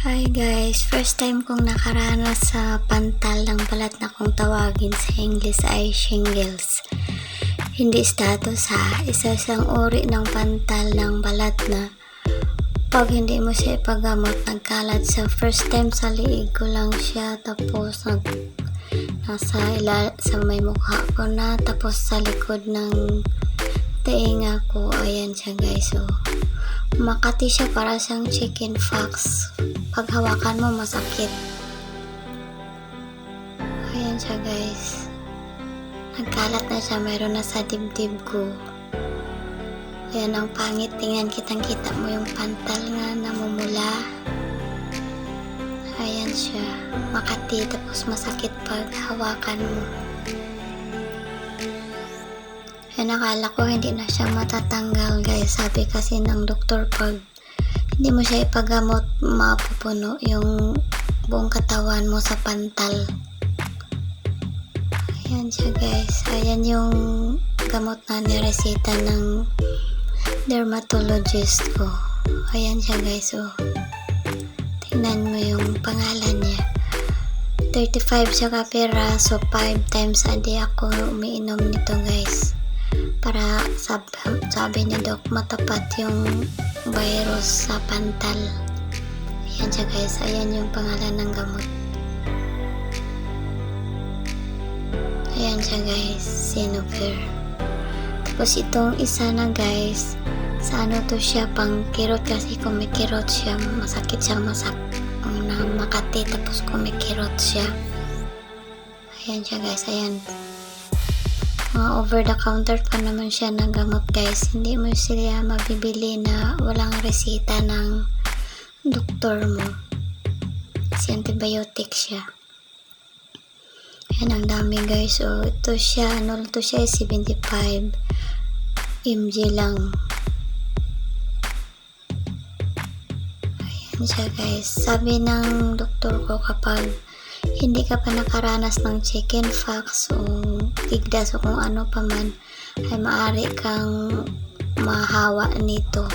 Hi guys, first time kong nakaranas sa pantal ng balat na kung tawagin sa English ay shingles. Hindi status ha, isa siyang uri ng pantal ng balat na pag hindi mo siya ipagamot nagkalat sa first time sa liig ko lang siya, tapos sa may mukha ko na, tapos sa likod ng tainga ko. Ayan siya guys, so makati siya, para siyang chicken fox. Pag hawakan mo masakit. Ayan siya guys, nagkalat na siya, mayroon na sa dibdib ko. Ayan ang pangit, tingnan, kitang kita mo yung pantal nga namumula. Ayan siya, makati, tapos masakit pag hawakan mo. Ayan, akala ko hindi na siya matatanggal guys. Sabi kasi ng doktor, pag hindi mo siya ipagamot, mapupuno yung buong katawan mo sa pantal. Ayan siya guys, ayan yung gamot na niresita ng dermatologist ko. Ayan siya guys, so tingnan mo yung pangalan niya. 35 siya ka piraso, 5 times a day ako umiinom nito guys, para sabi ni Doc matapat yung virus sa pantal. Ayan siya guys, ayan yung pangalan ng gamot. Ayan siya guys, Sinopir. Tapos itong isa na guys, sa ano to siya, pang kirot, kasi kung may kirot siya masakit siya, na makati, tapos kung may kirot siya. Ayan siya guys, ayan. Mga over the counter pa naman siya ng gamot guys, hindi mo sila mabibili na walang resita ng doktor mo, kasi antibiotic siya. Ayan, ang dami guys. So ito siya, ano to siya, 75 mg lang. Ayan siya guys, sabi ng doktor ko, kapag hindi ka pa nakaranas ng chicken fox o tigdas o kung ano pa man, ay maaari kang mahawa nito.